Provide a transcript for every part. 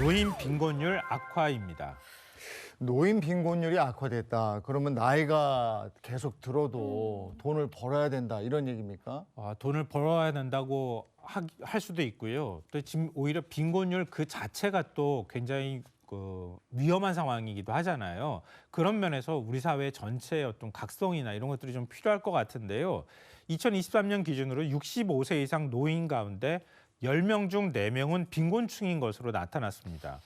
노인 빈곤율 악화입니다. 노인 빈곤율이 악화됐다. 그러면 나이가 계속 들어도 돈을 벌어야 된다. 이런 얘기입니까? 돈을 벌어야 된다고 할 수도 있고요. 또 지금 오히려 빈곤율 그 자체가 또 굉장히 위험한 상황이기도 하잖아요. 그런 면에서 우리 사회 전체의 어떤 각성이나 이런 것들이 좀 필요할 것 같은데요. 2023년 기준으로 65세 이상 노인 가운데 10명 중 4명은 빈곤층인 것으로 나타났습니다.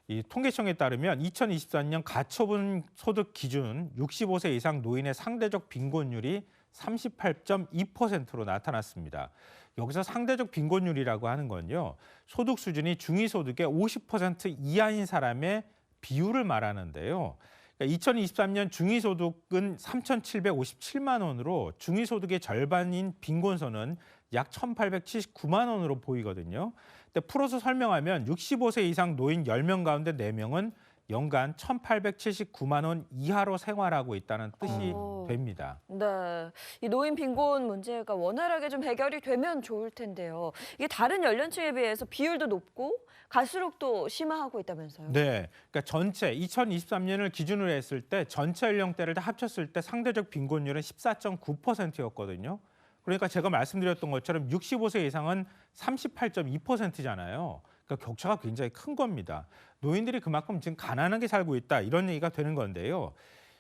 이 통계청에 따르면 2024년 가처분 소득 기준 65세 이상 노인의 상대적 빈곤율이 38.2%로 나타났습니다. 여기서 상대적 빈곤율이라고 하는 건요, 소득 수준이 중위소득의 50% 이하인 사람의 비율을 말하는데요. 그러니까 2023년 중위소득은 3,757만 원으로 중위소득의 절반인 빈곤선은 약 1,879만 원으로 보이거든요. 근데 풀어서 설명하면 65세 이상 노인 10명 가운데 4명은 연간 1,879만 원 이하로 생활하고 있다는 뜻이 됩니다. 네, 이 노인 빈곤 문제가 원활하게 좀 해결이 되면 좋을 텐데요. 이게 다른 연령층에 비해서 비율도 높고 갈수록 또 심화하고 있다면서요? 네, 그러니까 전체 2023년을 기준으로 했을 때 전체 연령대를 다 합쳤을 때 상대적 빈곤율은 14.9%였거든요. 그러니까 제가 말씀드렸던 것처럼 65세 이상은 38.2%잖아요. 그러니까 격차가 굉장히 큰 겁니다. 노인들이 그만큼 지금 가난하게 살고 있다 이런 얘기가 되는 건데요.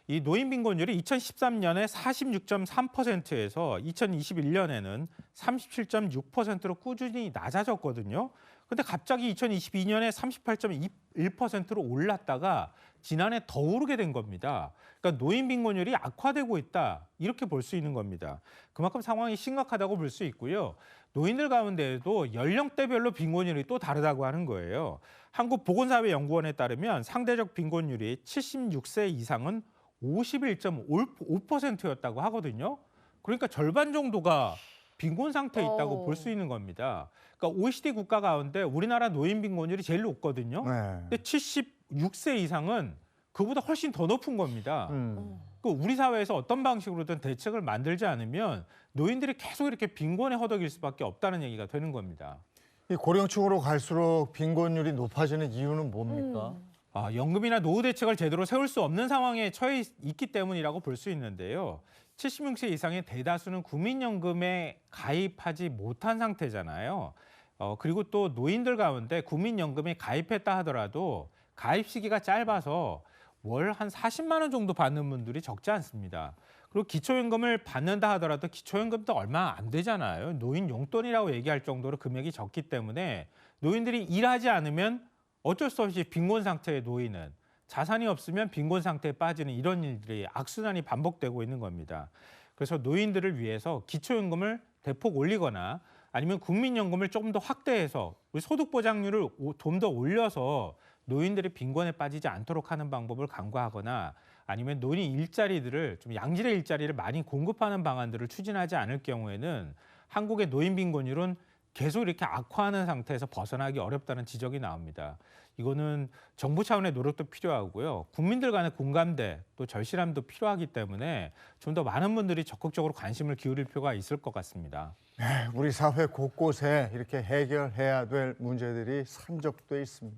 이 노인 빈곤율이 2013년에 46.3%에서 2021년에는 37.6%로 꾸준히 낮아졌거든요. 근데 갑자기 2022년에 38.1%로 올랐다가 지난해 더 오르게 된 겁니다. 그러니까 노인 빈곤율이 악화되고 있다 이렇게 볼 수 있는 겁니다. 그만큼 상황이 심각하다고 볼 수 있고요. 노인들 가운데에도 연령대별로 빈곤율이 또 다르다고 하는 거예요. 한국보건사회연구원에 따르면 상대적 빈곤율이 76세 이상은 51.5%였다고 하거든요. 그러니까 절반 정도가 빈곤 상태에 있다고 볼 수 있는 겁니다. 그러니까 OECD 국가 가운데 우리나라 노인 빈곤율이 제일 높거든요. 네. 근데 76세 이상은 그보다 훨씬 더 높은 겁니다. 우리 사회에서 어떤 방식으로든 대책을 만들지 않으면 노인들이 계속 이렇게 빈곤에 허덕일 수밖에 없다는 얘기가 되는 겁니다. 이 고령층으로 갈수록 빈곤율이 높아지는 이유는 뭡니까? 연금이나 노후 대책을 제대로 세울 수 없는 상황에 처해 있기 때문이라고 볼 수 있는데요. 76세 이상의 대다수는 국민연금에 가입하지 못한 상태잖아요. 그리고 또 노인들 가운데 국민연금에 가입했다 하더라도 가입 시기가 짧아서 월 한 40만 원 정도 받는 분들이 적지 않습니다. 그리고 기초연금을 받는다 하더라도 기초연금도 얼마 안 되잖아요. 노인 용돈이라고 얘기할 정도로 금액이 적기 때문에 노인들이 일하지 않으면 어쩔 수 없이 빈곤 상태의 노인은 자산이 없으면 빈곤 상태에 빠지는 이런 일들이 악순환이 반복되고 있는 겁니다. 그래서 노인들을 위해서 기초연금을 대폭 올리거나 아니면 국민연금을 조금 더 확대해서 우리 소득보장률을 좀 더 올려서 노인들이 빈곤에 빠지지 않도록 하는 방법을 강구하거나 아니면 노인 일자리들을 좀 양질의 일자리를 많이 공급하는 방안들을 추진하지 않을 경우에는 한국의 노인 빈곤율은 계속 이렇게 악화하는 상태에서 벗어나기 어렵다는 지적이 나옵니다. 이거는 정부 차원의 노력도 필요하고요. 국민들 간의 공감대 또 절실함도 필요하기 때문에 좀 더 많은 분들이 적극적으로 관심을 기울일 필요가 있을 것 같습니다. 네, 우리 사회 곳곳에 이렇게 해결해야 될 문제들이 산적돼 있습니다.